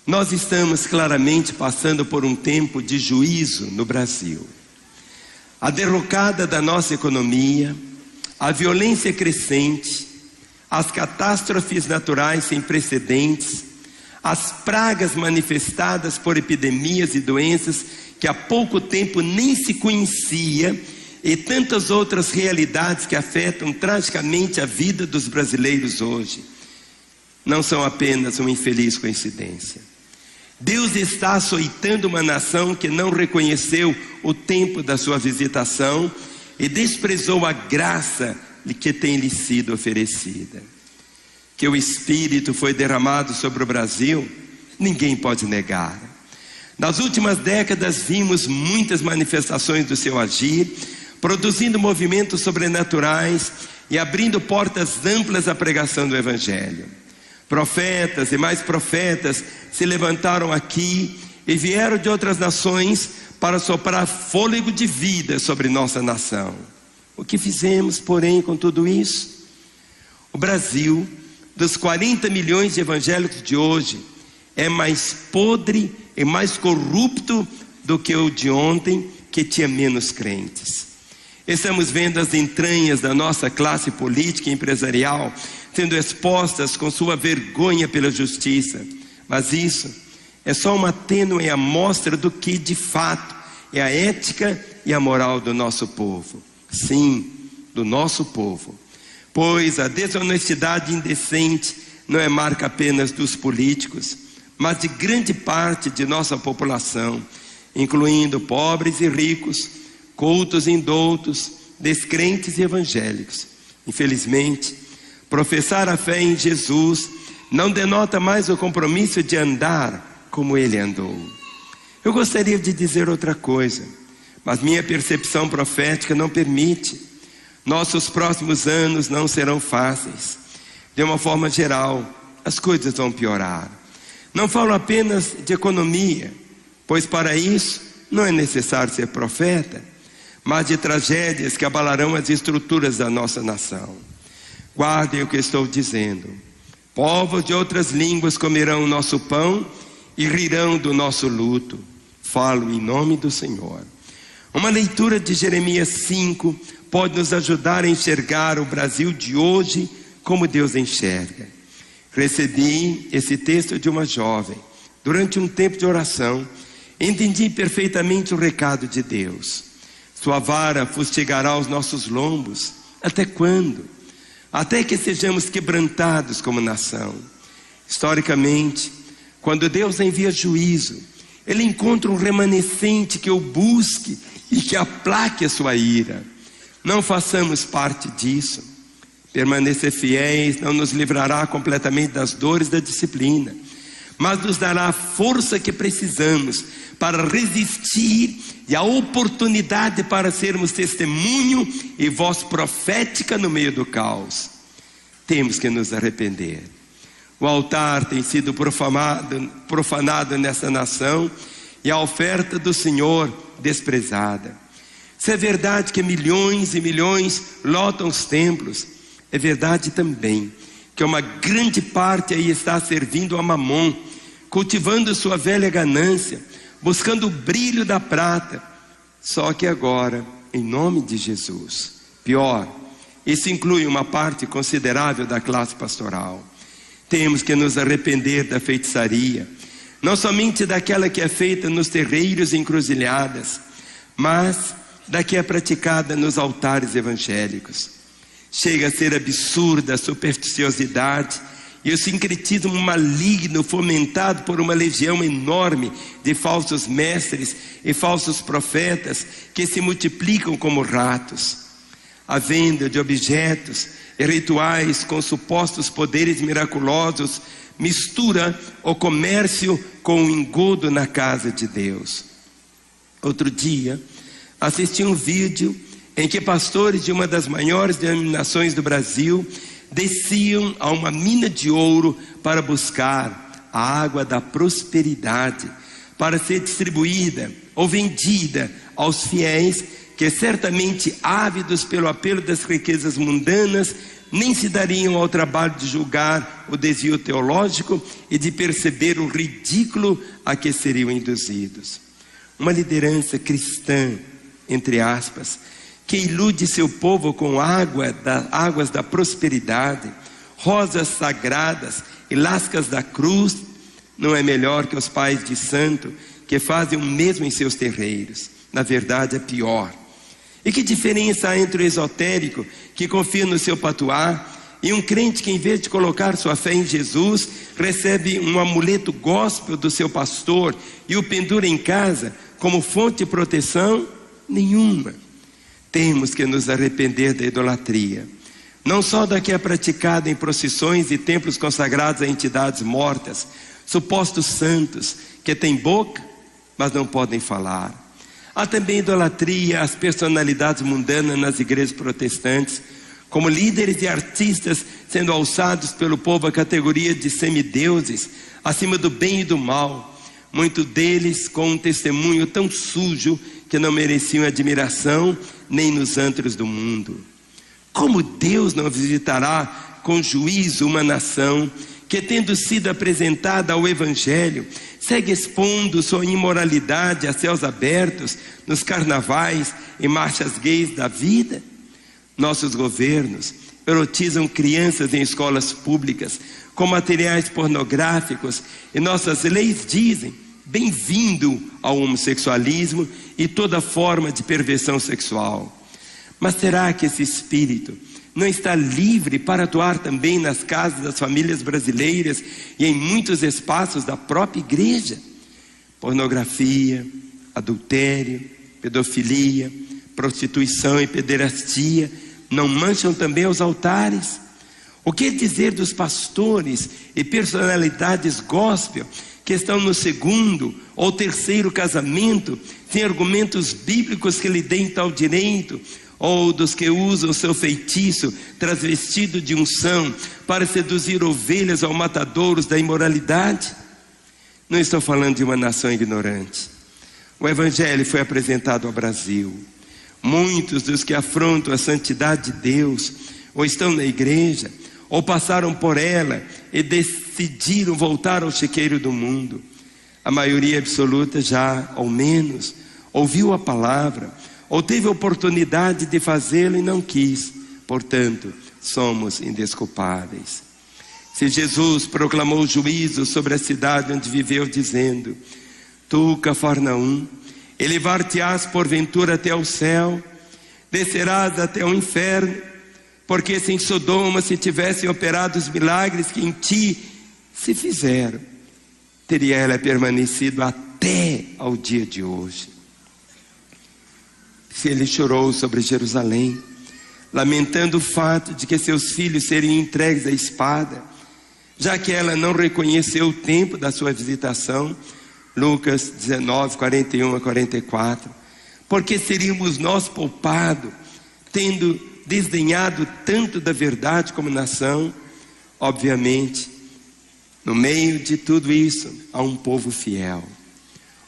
Nós estamos claramente passando por um tempo de juízo no Brasil. A derrocada da nossa economia, a violência crescente, as catástrofes naturais sem precedentes, as pragas manifestadas por epidemias e doenças que há pouco tempo nem se conhecia, e tantas outras realidades que afetam tragicamente a vida dos brasileiros hoje, não são apenas uma infeliz coincidência. Deus está açoitando uma nação que não reconheceu o tempo da sua visitação e desprezou a graça que tem lhe sido oferecida. Que o Espírito foi derramado sobre o Brasil, ninguém pode negar. Nas últimas décadas vimos muitas manifestações do seu agir, produzindo movimentos sobrenaturais e abrindo portas amplas à pregação do Evangelho. Profetas e mais profetas se levantaram aqui e vieram de outras nações para soprar fôlego de vida sobre nossa nação. O que fizemos, porém, com tudo isso? O Brasil, dos 40 milhões de evangélicos de hoje, é mais podre e mais corrupto do que o de ontem, que tinha menos crentes. Estamos vendo as entranhas da nossa classe política e empresarial sendo expostas com sua vergonha pela justiça. Mas isso é só uma tênue amostra do que de fato é a ética e a moral do nosso povo. Sim, do nosso povo. Pois a desonestidade indecente não é marca apenas dos políticos, mas de grande parte de nossa população, incluindo pobres e ricos, cultos e indoutos, descrentes e evangélicos. Infelizmente, professar a fé em Jesus não denota mais o compromisso de andar como ele andou. Eu gostaria de dizer outra coisa, mas minha percepção profética não permite. Nossos próximos anos não serão fáceis. De uma forma geral, as coisas vão piorar. Não falo apenas de economia, pois para isso não é necessário ser profeta, mas de tragédias que abalarão as estruturas da nossa nação. Guardem o que estou dizendo. Povos de outras línguas comerão o nosso pão e rirão do nosso luto. Falo em nome do Senhor. Uma leitura de Jeremias 5 pode nos ajudar a enxergar o Brasil de hoje como Deus enxerga. Recebi esse texto de uma jovem durante um tempo de oração. Entendi perfeitamente o recado de Deus. Sua vara fustigará os nossos lombos. Até quando? Até que sejamos quebrantados como nação. Historicamente, quando Deus envia juízo, Ele encontra um remanescente que o busque e que aplaque a sua ira. Não façamos parte disso. Permanecer fiéis não nos livrará completamente das dores da disciplina, mas nos dará a força que precisamos para resistir e a oportunidade para sermos testemunho e voz profética no meio do caos. Temos que nos arrepender. O altar tem sido profanado nessa nação e a oferta do Senhor desprezada. Se é verdade que milhões e milhões lotam os templos, é verdade também que uma grande parte aí está servindo a Mamon, cultivando sua velha ganância, buscando o brilho da prata. Só que agora, em nome de Jesus, pior, isso inclui uma parte considerável da classe pastoral. Temos que nos arrepender da feitiçaria, não somente daquela que é feita nos terreiros e encruzilhadas, mas da que é praticada nos altares evangélicos. Chega a ser absurda a supersticiosidade e o sincretismo maligno fomentado por uma legião enorme de falsos mestres e falsos profetas que se multiplicam como ratos. A venda de objetos e rituais com supostos poderes miraculosos mistura o comércio com o engodo na casa de Deus. Outro dia, assisti um vídeo em que pastores de uma das maiores denominações do Brasil desciam a uma mina de ouro para buscar a água da prosperidade, para ser distribuída ou vendida aos fiéis que, certamente ávidos pelo apelo das riquezas mundanas, nem se dariam ao trabalho de julgar o desvio teológico e de perceber o ridículo a que seriam induzidos. Uma liderança cristã, entre aspas, que ilude seu povo com águas da prosperidade, rosas sagradas e lascas da cruz, não é melhor que os pais de santo que fazem o mesmo em seus terreiros. Na verdade, é pior. E que diferença há entre o esotérico que confia no seu patuá e um crente que, em vez de colocar sua fé em Jesus, recebe um amuleto gospel do seu pastor e o pendura em casa como fonte de proteção? Nenhuma. Temos que nos arrepender da idolatria, não só da que é praticada em procissões e templos consagrados a entidades mortas, supostos santos que têm boca, mas não podem falar. Há também idolatria às personalidades mundanas nas igrejas protestantes, como líderes e artistas sendo alçados pelo povo à categoria de semideuses, acima do bem e do mal, muitos deles com um testemunho tão sujo que não mereciam admiração nem nos antros do mundo. Como Deus não visitará com juízo uma nação que, tendo sido apresentada ao Evangelho, segue expondo sua imoralidade a céus abertos nos carnavais e marchas gays da vida? Nossos governos erotizam crianças em escolas públicas com materiais pornográficos e nossas leis dizem: bem-vindo ao homossexualismo e toda forma de perversão sexual. Mas será que esse espírito não está livre para atuar também nas casas das famílias brasileiras e em muitos espaços da própria igreja? Pornografia, adultério, pedofilia, prostituição e pederastia não mancham também os altares? O que dizer dos pastores e personalidades gospel que estão no segundo ou terceiro casamento, sem argumentos bíblicos que lhe deem tal direito, ou dos que usam seu feitiço transvestido de unção para seduzir ovelhas ao matadouros da imoralidade? Não estou falando de uma nação ignorante. O Evangelho foi apresentado ao Brasil. Muitos dos que afrontam a santidade de Deus ou estão na igreja ou passaram por ela e decidiram voltar ao chiqueiro do mundo. A maioria absoluta já, ao menos, ouviu a palavra ou teve a oportunidade de fazê-lo e não quis. Portanto, somos indesculpáveis. Se Jesus proclamou juízo sobre a cidade onde viveu, dizendo: tu, Cafarnaum, elevar-te-ás porventura até o céu, descerás até o inferno, porque se em Sodoma se tivessem operado os milagres que em ti se fizeram, teria ela permanecido até ao dia de hoje. Se ele chorou sobre Jerusalém, lamentando o fato de que seus filhos seriam entregues à espada, já que ela não reconheceu o tempo da sua visitação, Lucas 19, 41 a 44, porque seríamos nós poupados, tendo desdenhado tanto da verdade como nação? Obviamente, no meio de tudo isso, há um povo fiel,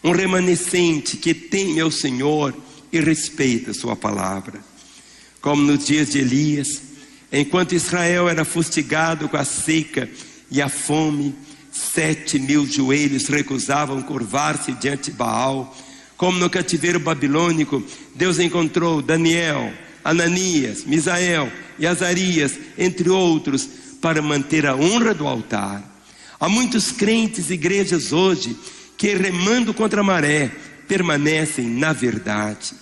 um remanescente que teme ao Senhor e respeita sua palavra. Como nos dias de Elias, enquanto Israel era fustigado com a seca e a fome, 7.000 joelhos recusavam curvar-se diante de Baal. Como no cativeiro babilônico, Deus encontrou Daniel, Ananias, Misael e Azarias, entre outros, para manter a honra do altar. Há muitos crentes e igrejas hoje que, remando contra a maré, permanecem na verdade.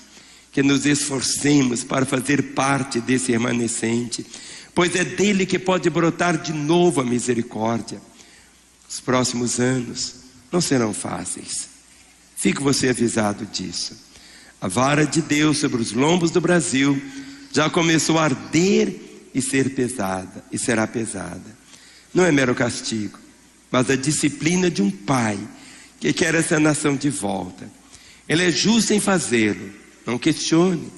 Que nos esforcemos para fazer parte desse remanescente, pois é dele que pode brotar de novo a misericórdia. Os próximos anos não serão fáceis. Fique você avisado disso. A vara de Deus sobre os lombos do Brasil já começou a arder e ser pesada, e será pesada. Não é mero castigo, mas a disciplina de um pai que quer essa nação de volta. Ele é justo em fazê-lo, não questione,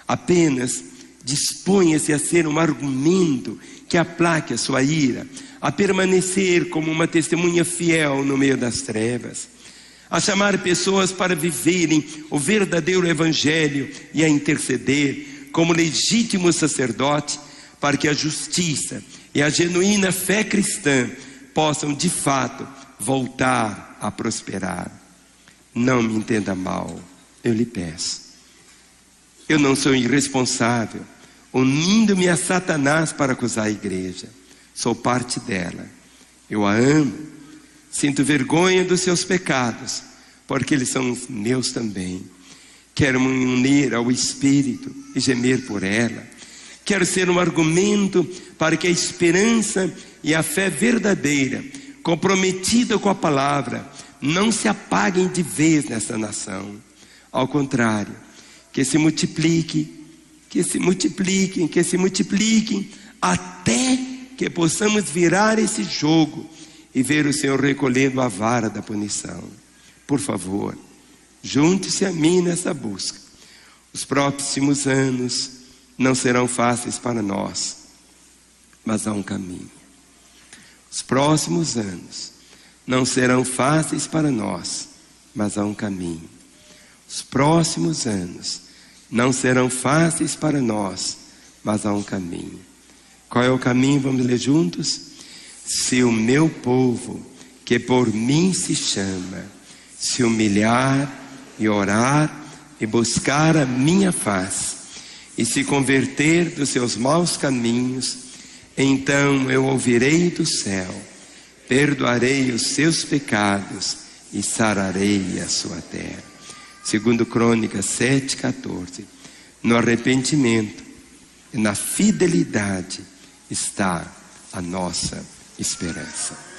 apenas disponha-se a ser um argumento que aplaque a sua ira, a permanecer como uma testemunha fiel no meio das trevas, a chamar pessoas para viverem o verdadeiro evangelho e a interceder como legítimo sacerdote para que a justiça e a genuína fé cristã possam de fato voltar a prosperar. Não me entenda mal, eu lhe peço. Eu não sou irresponsável, unindo-me a Satanás para acusar a igreja. Sou parte dela. Eu a amo, sinto vergonha dos seus pecados, porque eles são os meus também. Quero me unir ao Espírito e gemer por ela. Quero ser um argumento para que a esperança e a fé verdadeira, comprometida com a palavra, não se apaguem de vez nessa nação. Ao contrário, que se multipliquem, até que possamos virar esse jogo e ver o Senhor recolhendo a vara da punição. Por favor, junte-se a mim nessa busca. Os próximos anos não serão fáceis para nós, mas há um caminho. Os próximos anos não serão fáceis para nós, mas há um caminho. Os próximos anos não serão fáceis para nós, mas há um caminho. Qual é o caminho? Vamos ler juntos? Se o meu povo, que por mim se chama, se humilhar e orar e buscar a minha face e se converter dos seus maus caminhos, então eu ouvirei do céu, perdoarei os seus pecados e sararei a sua terra. Segundo Crônicas 7:14. No arrependimento e na fidelidade está a nossa esperança.